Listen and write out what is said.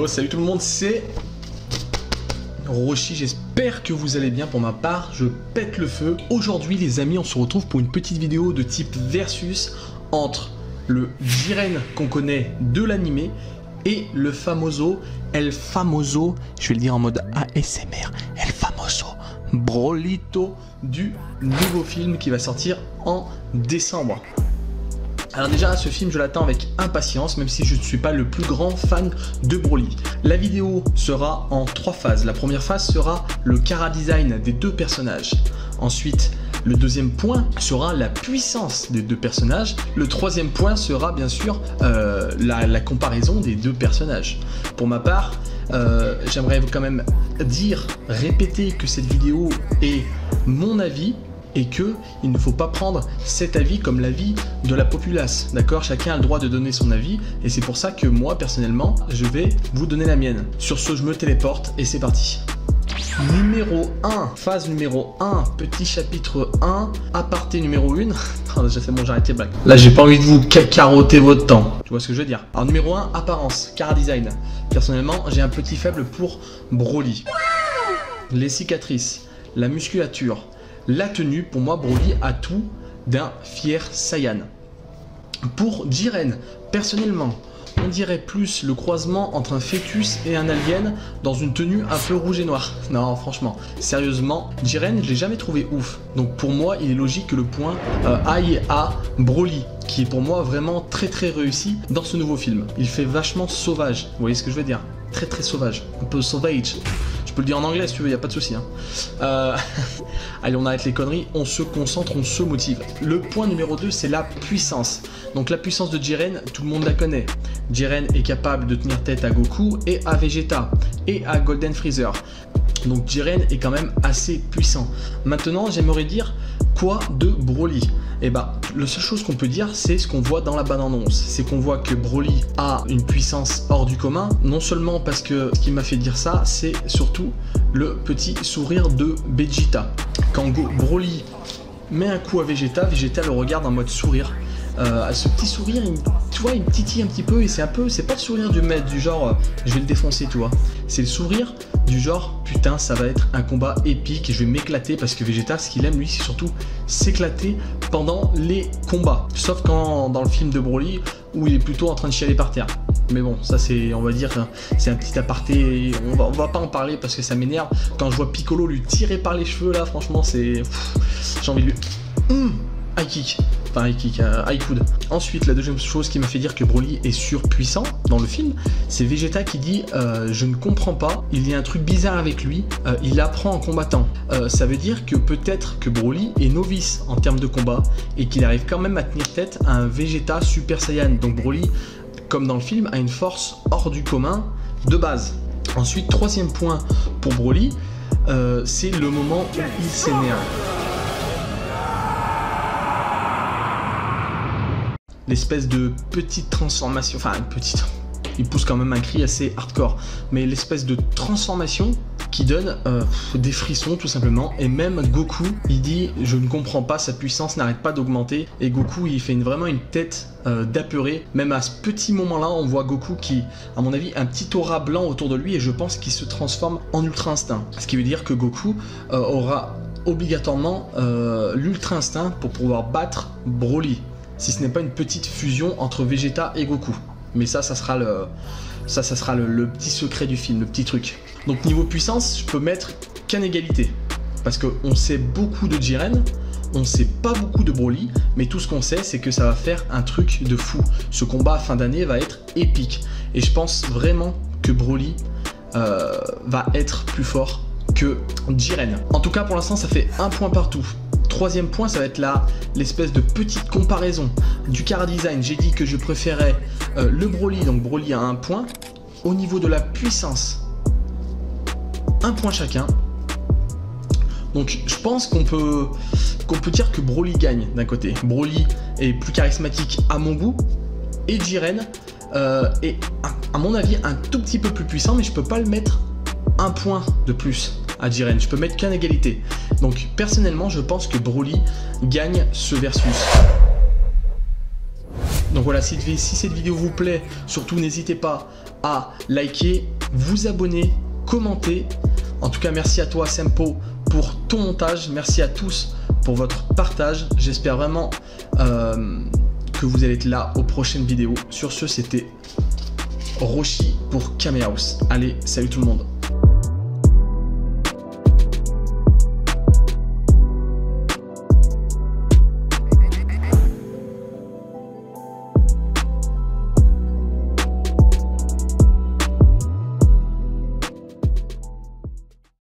Yo, salut tout le monde, c'est Roshi, j'espère que vous allez bien. Pour ma part, je pète le feu. Aujourd'hui les amis, on se retrouve pour une petite vidéo de type versus entre le Jiren qu'on connaît de l'animé et le famoso, El Famoso, je vais le dire en mode ASMR, El Famoso Brolito du nouveau film qui va sortir en décembre. Alors déjà, ce film, je l'attends avec impatience, même si je ne suis pas le plus grand fan de Broly. La vidéo sera en 3 phases. La première phase sera le chara-design des deux personnages. Ensuite, le deuxième point sera la puissance des deux personnages. Le troisième point sera bien sûr la comparaison des deux personnages. Pour ma part, j'aimerais quand même répéter que cette vidéo est mon avis, et que il ne faut pas prendre cet avis comme l'avis de la populace, d'accord? Chacun a le droit de donner son avis, et c'est pour ça que moi, personnellement, je vais vous donner la mienne. Sur ce, je me téléporte, et c'est parti. Numéro 1, phase numéro 1, petit chapitre 1, aparté numéro 1. Ah, déjà c'est bon, j'ai arrêté blague. Là, j'ai pas envie de vous carotter votre temps. Tu vois ce que je veux dire? Alors, numéro 1, apparence, chara-design. Personnellement, j'ai un petit faible pour Broly. Les cicatrices, la musculature, la tenue, pour moi, Broly a tout d'un fier Saiyan. Pour Jiren, personnellement, on dirait plus le croisement entre un fœtus et un alien dans une tenue un peu rouge et noir. Non, franchement, sérieusement, Jiren, je l'ai jamais trouvé ouf. Donc pour moi, il est logique que le point aille à Broly, qui est pour moi vraiment très réussi dans ce nouveau film. Il fait vachement sauvage, vous voyez ce que je veux dire? Très sauvage, un peu sauvage. Je peux le dire en anglais si tu veux, y a pas de souci. Hein. Allez, on arrête les conneries, on se concentre, on se motive. Le point numéro 2, c'est la puissance. Donc la puissance de Jiren, tout le monde la connaît. Jiren est capable de tenir tête à Goku et à Vegeta et à Golden Freezer. Donc Jiren est quand même assez puissant. Maintenant, j'aimerais dire quoi de Broly? Et bah, la seule chose qu'on peut dire, c'est ce qu'on voit dans la bande-annonce. C'est qu'on voit que Broly a une puissance hors du commun. Non seulement parce que ce qui m'a fait dire ça, c'est surtout le petit sourire de Vegeta. Quand Broly met un coup à Vegeta, Vegeta le regarde en mode sourire. Ce petit sourire, tu vois, il me titille un petit peu, et c'est pas le sourire du maître, du genre je vais le défoncer, tu vois. C'est le sourire du genre putain, ça va être un combat épique et je vais m'éclater, parce que Vegeta, ce qu'il aime lui, c'est surtout s'éclater pendant les combats. Sauf quand dans le film de Broly, où il est plutôt en train de chialer par terre. Mais bon, ça c'est, on va dire, c'est un petit aparté, on va pas en parler parce que ça m'énerve. Quand je vois Piccolo lui tirer par les cheveux là, franchement c'est... J'ai envie de lui... high kick. Enfin, high kick, high coude. Ensuite, la deuxième chose qui m'a fait dire que Broly est surpuissant dans le film, c'est Vegeta qui dit je ne comprends pas, il y a un truc bizarre avec lui, il apprend en combattant. Ça veut dire que peut-être que Broly est novice en termes de combat et qu'il arrive quand même à tenir tête à un Vegeta Super Saiyan. Donc Broly, comme dans le film, a une force hors du commun de base. Ensuite, troisième point pour Broly, c'est le moment où il s'énerve. L'espèce de petite transformation, enfin petite, il pousse quand même un cri assez hardcore, mais l'espèce de transformation qui donne des frissons tout simplement. Et même Goku, il dit je ne comprends pas, sa puissance n'arrête pas d'augmenter, et Goku il fait vraiment une tête d'apeuré. Même à ce petit moment là, on voit Goku qui, à mon avis, a un petit aura blanc autour de lui, et je pense qu'il se transforme en Ultra Instinct, ce qui veut dire que Goku aura obligatoirement l'Ultra Instinct pour pouvoir battre Broly, si ce n'est pas une petite fusion entre Vegeta et Goku. Mais ça sera le petit secret du film, le petit truc. Donc niveau puissance, je peux mettre qu'en égalité, parce qu'on sait beaucoup de Jiren, on sait pas beaucoup de Broly, mais tout ce qu'on sait, c'est que ça va faire un truc de fou. Ce combat à fin d'année va être épique, et je pense vraiment que Broly va être plus fort que Jiren. En tout cas, pour l'instant, ça fait un point partout. Troisième point, ça va être l'espèce de petite comparaison du chara-design. J'ai dit que je préférais le Broly, donc Broly a un point. Au niveau de la puissance, un point chacun. Donc je pense qu'on peut dire que Broly gagne d'un côté. Broly est plus charismatique à mon goût, et Jiren est à mon avis un tout petit peu plus puissant, mais je peux pas le mettre un point de plus à Jiren, je peux mettre qu'en égalité. Donc personnellement, je pense que Broly gagne ce versus. Donc voilà, si cette vidéo vous plaît, surtout n'hésitez pas à liker, vous abonner, commenter. En tout cas, merci à toi Sempo pour ton montage. Merci à tous pour votre partage. J'espère vraiment que vous allez être là aux prochaines vidéos. Sur ce, c'était Roshi pour Kamehaus. Allez, salut tout le monde.